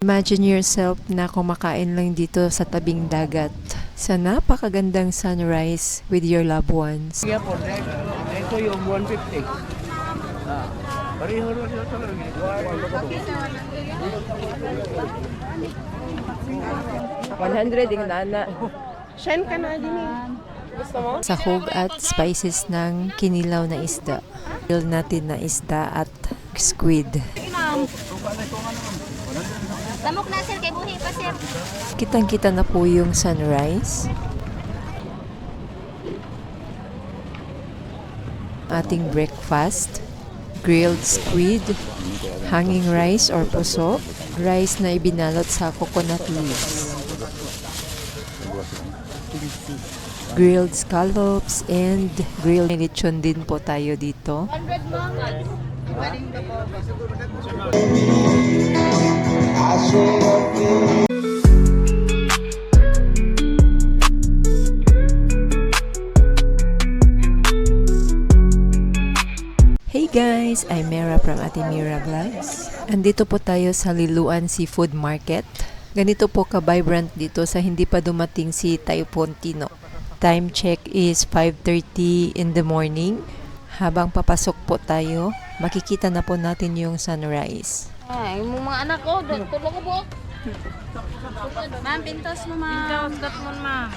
Imagine yourself na kumakain lang dito sa tabing dagat sa napakagandang sunrise with your loved ones. Iya po, ito yung 150. Ah, pareho na sila talaga. 100 yung nana. Shine ka na din eh. Gusto mo? Sahog at spices ng kinilaw na isda. Grill natin na isda at squid. Lamok na sir, kay buhi pa sir. Kitang-kita na po yung sunrise. Ating breakfast, grilled squid, hanging rice or puso, rice na ibinalot sa coconut leaves, grilled scallops, and grilled lechon din po tayo dito. 100 mga. Hey guys! I'm Mera from Ate Mira Vlogs. Andito po tayo sa Liloan Seafood Market. Ganito po ka-vibrant dito sa hindi pa dumating si Typhoon Tino. Time check is 5:30 in the morning. Habang papasok po tayo, makikita na po natin yung sunrise. Ay, yung mga anak ko, tulong ko po. Ma'am, pintos mo ma'am. Pintos mo ma'am.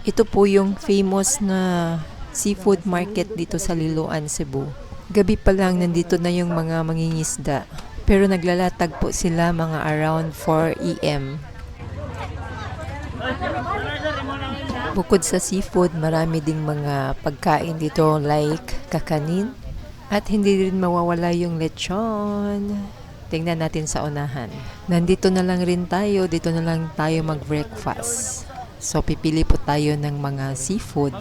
Ito po yung famous na seafood market dito sa Liloan, Cebu. Gabi pa lang nandito na yung mga mangingisda. Pero naglalatag po sila mga around 4 AM. Bukod sa seafood, marami ding mga pagkain dito like kakanin. At hindi rin mawawala yung lechon. Tingnan natin sa unahan. Nandito na lang rin tayo, dito na lang tayo mag-breakfast. So pipili po tayo ng mga seafood.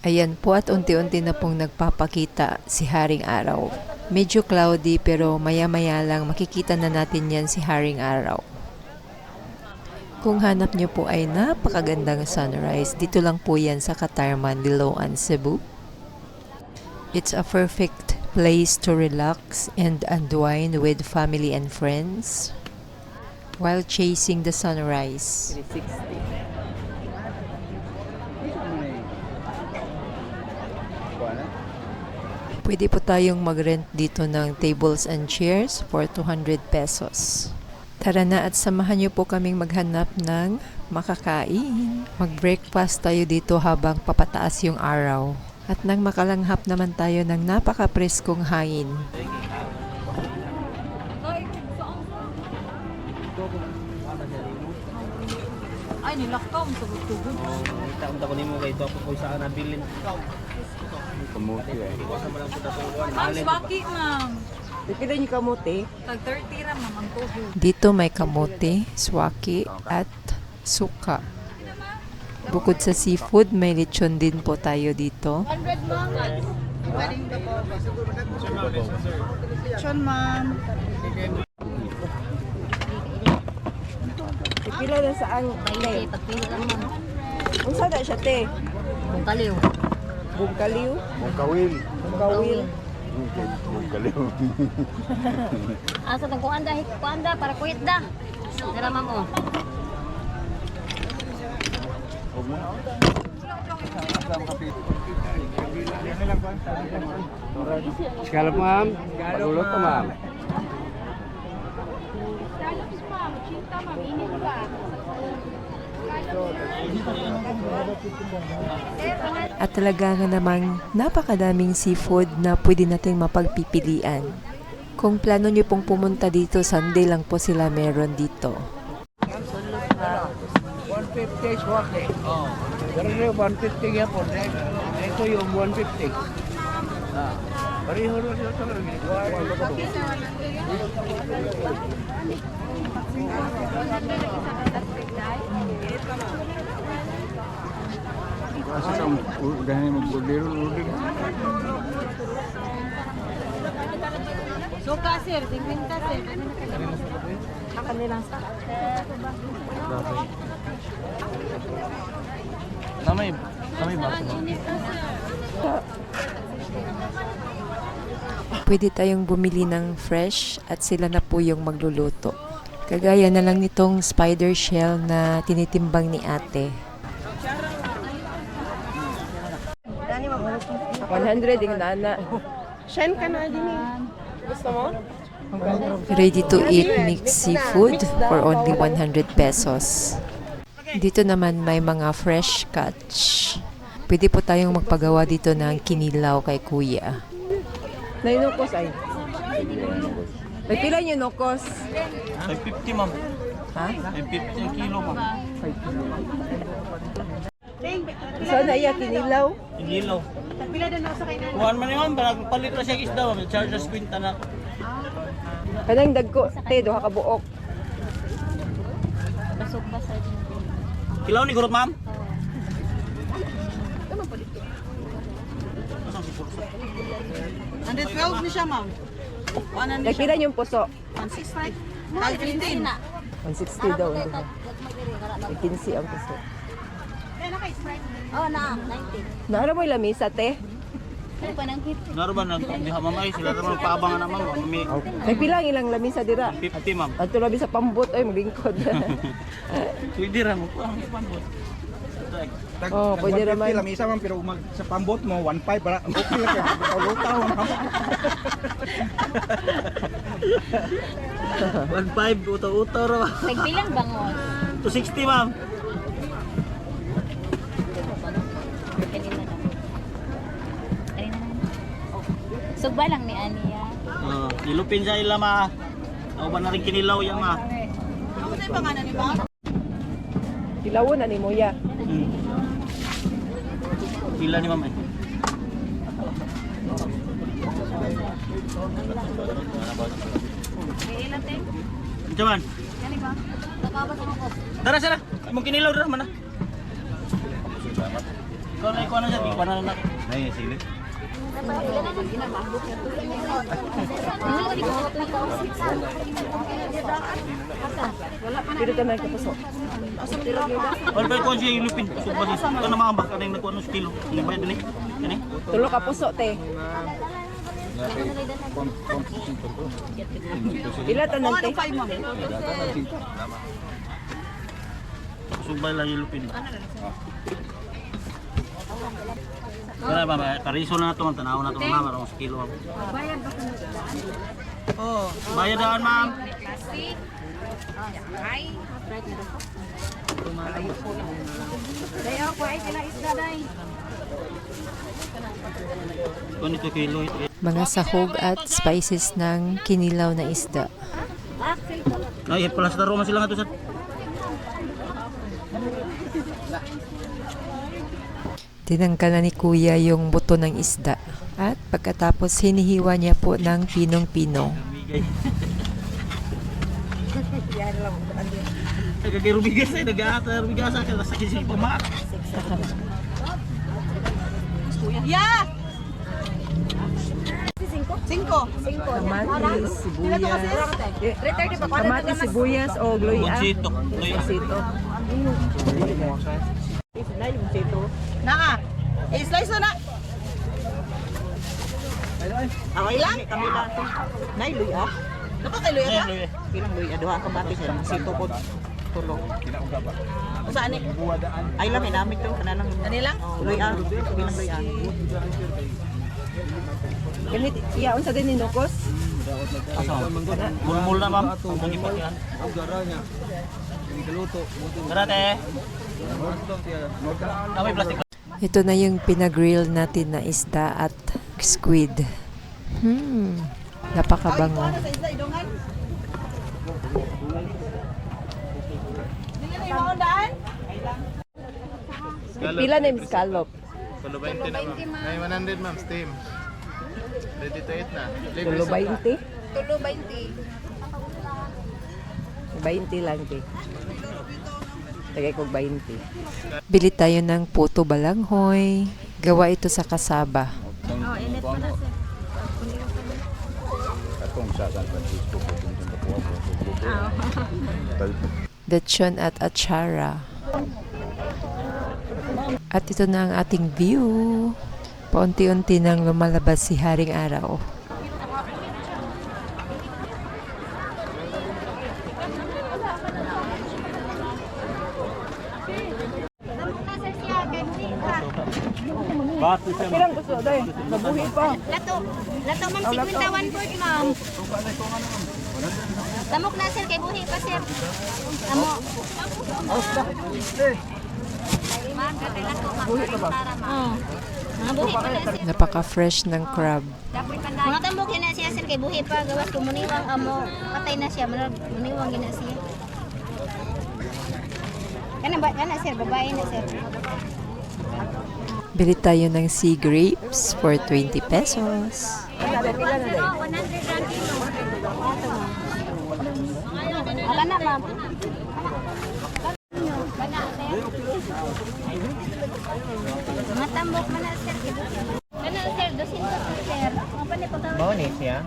Ayan po at unti-unti na pong nagpapakita si Haring Araw. Medyo cloudy pero maya-maya lang makikita na natin yan si Haring Araw. Kung hanap nyo po ay napakagandang sunrise, dito lang po yan sa Katarman, Liloan, Cebu. It's a perfect place to relax and unwind with family and friends while chasing the sunrise. 360. Pwede po tayong mag-rent dito ng tables and chairs for 200 pesos. Tara na at samahan niyo po kaming maghanap ng makakain. Mag-breakfast tayo dito habang papataas yung araw. At nang makalanghap naman tayo ng napaka-preskong hangin. Ay, nilakaw. Tugod-tugod. Itaon ko nimo kay Dopo ko sa nabilin. Kamuti eh. Ma'am, swaki ma'am. Pipila niyo kamote. Tag 30 ra ma'am ang tugod. Dito may kamote, swaki at suka. Bukod sa seafood, may lechon din po tayo dito. 100 mga. Lechon, ma'am. Pipila na saan? Ay, pagpili lang ma'am. Kung saan na siya, te? Kung kaliw. Bungkaliw? Mukawil. Bungkawil? Bungkaliw. Asa tang kuanda para kuit da. Dara ma'am oh. Scallop ma'am. Pagulot ko ma'am. At talaga nga namang napakadaming seafood na pwede nating mapagpipilian. Kung plano nyo pong pumunta dito, Sunday lang po sila meron dito. 150 swaki. Oh. Pero yung 150 nga po. Ito yung 150. Ah, pareho na sila talaga. Kasi sa dahil mag-order. Suka sir, 50 sir. Akan nilang sa. Namay ba? Pwede tayong bumili ng fresh at sila na po yung magluluto. Kagaya na lang nitong spider shell na tinitimbang ni ate. 100 yung nana. Shen ka na din eh. Gusto mo? Ready to eat mixed seafood for only 100 pesos. Dito naman may mga fresh catch. Pwede po tayong magpagawa dito ng kinilaw kay kuya. Nainukos ay. May pila niyo nukos? Ay, 50 ma'am. Ha? Ay, 50 ang kilo ma'am. So na iya kinilaw? Kinilaw. Kuhaan man yun, palit na siya isda ma'am. Charge na kwinta na. Kanang dagko, te, duha ka buok. Kilaw ni Gurot ma'am? May pila yung puso? 160 160 daw. May 15 ang puso. Oh, na, 90. Naara mo yung lamisa, te? Ano pa nang hit? Naro ba nagdiha mamay? Sila naman paabangan naman ma'am. May pila ang ilang lamisa dira? 50 ma'am. Ato labi sa pambot, ay maglingkod. Pwede ra mo po ang pambot. Oh, pwede raman. Lamisa man pero sa pambot mo 1.5 para okay lang kay lutaw man. 1.5 utaw-utaw ra. Nagbilang bangon. 260 ma'am. Kanina lang. Kanina lang. Oh. Sugba lang ni Ania. Ilupin sa ila ma. Ako ba na rin kinilaw yan ma? Kilawon na ni Moya. Pila ni ma'am eh. Ilan te? Ito man. Kani ba? Nakabas ako. Tara sila. Imong kinilaw dira man na. Ikaw na ikuha na siya. Ikuha na na. Ay, sige. Pero ka na kapuso. Wala pa ikuha siya ilupin. Subba siya. Ito na mga baka na yung nakuha ng kilo. Hindi ba yun eh? Yan eh. Tulo ka puso, te. Pila tanan, te? Subay lang ilupin. Wala ba, pariso na ito. Tanaw na ito ma'am. Arong sa kilo. Bayad ba kung Oo. Bayad daan ma'am. Dayo ko ay pila isda dai. Kung ito kilo ito. Mga sahog at spices ng kinilaw na isda. Ay, palas na roma sila nga ito sa... Tinanggal na ni kuya yung buto ng isda. At pagkatapos hinihiwa niya po ng pinong-pinong. Nagkakarubigas ay nag-aarubigas sa akin. Sakit siya pumak. Kamatis, sibuyas. Kamatis, sibuyas o gluya. Bunsito. Bunsito. Naa. I-slice na. Okay lang. Kami lang. Nay, luya. Dapat kay luya ka? Pilang luya. Duha ka batis. Sito ko. Tulo. Saan ni? Ay lang, inamit to. Kana lang. Ano lang? Luya. Pilang luya. Ganit, iyaon sa din ni Nukos. Mulmul na ma'am. Ang ipakyan. Karate. Kami plastic. Ito na yung pinagrill natin na isda at squid. Napakabango. Pila na yung scallop. Tulo 20 na ma'am. Ay 100 ma'am steam. Ready to eat na. Tulo 20? Tulo 20. 20 lang, te. Tagay ko 20. Bili tayo ng puto balanghoy. Gawa ito sa kasaba. Oh, init pa na sir. Atong sa San Francisco po kung Lechon at atsara. At ito na ang ating view. Paunti-unti nang lumalabas si Haring Araw. Pirang gusto, day. Nabuhi pa. Lato ma'am, 51 po, ma'am. Tamok na sir, kay buhi pa sir. Amo. Ma'am, katay lato ma'am. Buhi pa ba? Mga buhi pa na sir. Napaka-fresh ng crab. Mga tamok yun na siya sir, kay buhi pa. Gawas ko muniwang amo. Patay na siya, muniwang yun na siya. Kana sir, babae na sir. Bili tayo ng sea grapes for 20 pesos. Kana ma'am. Mga tambok man na sir. Kana sir, 200 sir. Mga pa ni pagkawin. Mau nih ya.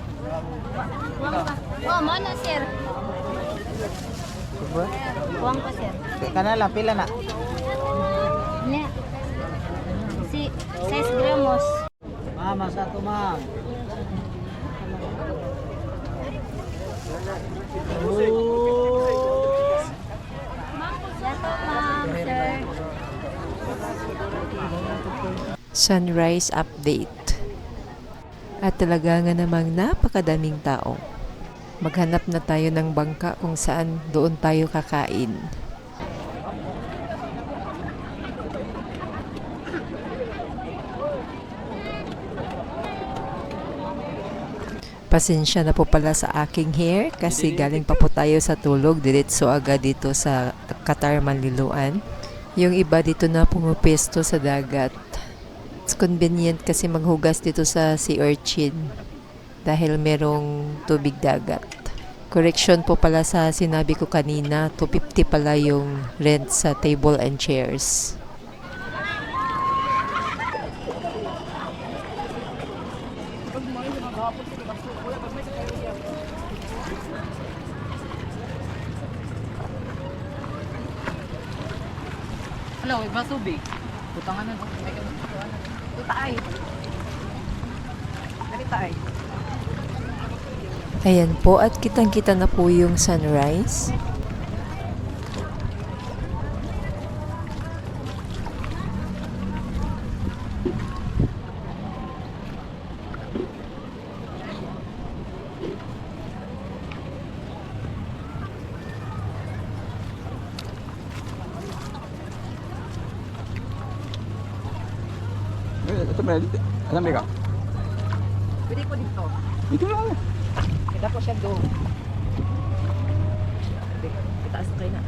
Oh, mo na sir. Buwang pa sir. Kana lang pila na. Nya. Si 6 gramos. Mama satu ma'am. Dato ma'am sir. Sunrise update. At talaga nga namang napakadaming tao. Maghanap na tayo ng bangka kung saan doon tayo kakain. Pasensya na po pala sa aking hair kasi galing pa po tayo sa tulog diretso agad dito sa Qatar Manliluan. Yung iba dito na pumapesto sa dagat. It's convenient kasi maghugas dito sa sea urchin dahil merong tubig dagat. Correction po pala sa sinabi ko kanina, 250 pala yung rent sa table and chairs. Hello, iba tubig. Putangan na. Tutay. Dalitay. Ayan po at kitang-kita na po yung sunrise. Sampai ka? Pwede ko dito. Ito lang. Kaya po siya doon. Itaas na kayo na.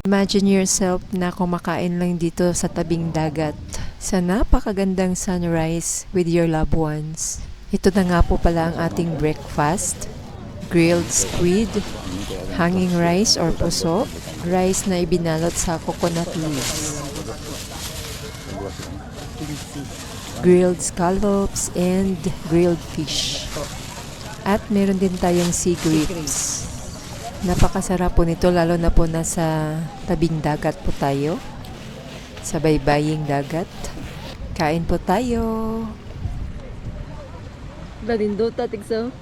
Imagine yourself na kumakain lang dito sa tabing dagat sa napakagandang sunrise with your loved ones. Ito na nga po pala ang ating breakfast. Grilled squid, hanging rice or puso, rice na ibinalot sa coconut leaves, grilled scallops, and grilled fish. At meron din tayong sea grapes. Napakasarap po nito lalo na po nasa tabing dagat po tayo. Sa baybaying dagat. Kain po tayo. Dalindota, tigso.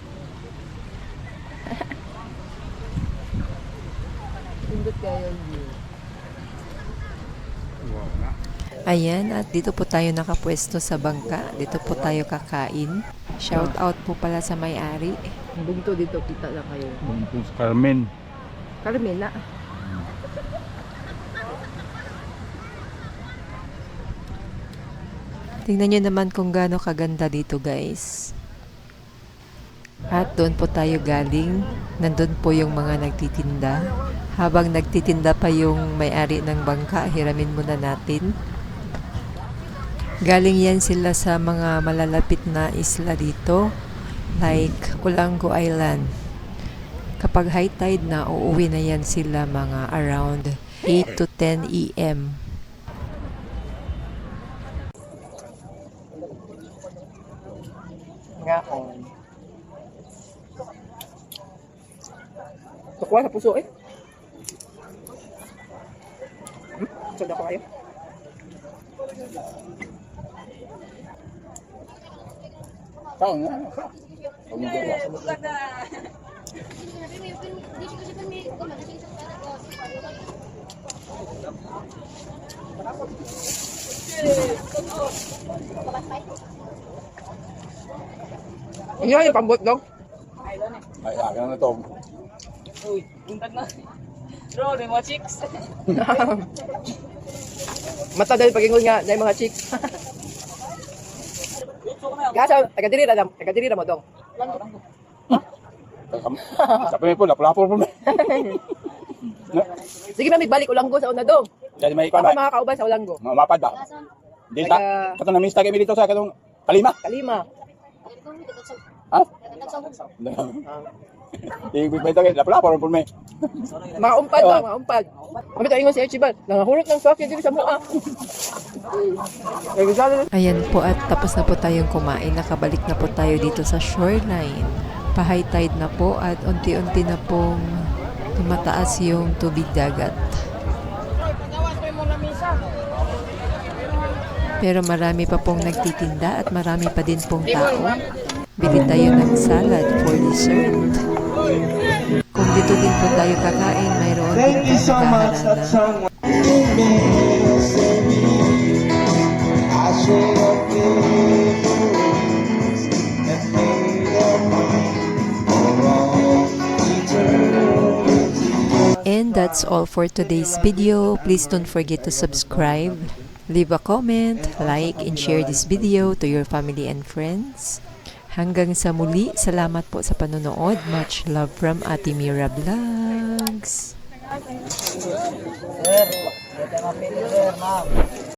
Indot kayo. Ayan, at dito po tayo nakapwesto sa bangka. Dito po tayo kakain. Shout out po pala sa may-ari. Bugto dito, kita na kayo. Carmen. Carmela. Tingnan nyo naman kung gaano kaganda dito, guys. At doon po tayo galing. Nandun po yung mga nagtitinda. Habang nagtitinda pa yung may-ari ng bangka, hiramin muna natin. Galing yan sila sa mga malalapit na isla dito, like Ulango Island. Kapag high tide na, uuwi na yan sila mga around 8 to 10 AM. Nga ko. Tukuha sa puso eh. Soda ko kayo. Tahu nggak? Hindi ko siya Hindi yung pambot dong. Ay, akin na ito. Mata dahil pag-ingon nga na yung mga chicks. Gasa, taga-diri na mo dong. Sabi mo po, lapulapol po. Sige na, may balik ulanggo sa una dong. Jadi may Ako ikon ba? mga kauban sa ulanggo. Mapad ba? Di ta. Taga- Kato na mista kami dito sa katong kalima. Kalima. Ha? Ibig ba ito kayo? Lapulapol po may. Mga umpad lang, mga umpad. Kami tayo ingon si Archibald. Nangahurot ng sakit dito sa mukha. Ayan po at tapos na po tayong kumain. Nakabalik na po tayo dito sa shoreline. Pa-high tide na po at unti-unti na pong tumataas yung tubig dagat. Pero marami pa pong nagtitinda at marami pa din pong tao. Bili tayo ng salad for dessert. Kung dito din po tayo kakain, mayroon din po naghaharana. And that's all for today's video. Please don't forget to subscribe, leave a comment, like, and share this video to your family and friends. Hanggang sa muli, salamat po sa panonood. Much love from Ate Mira Vlogs. Sir, ma'am.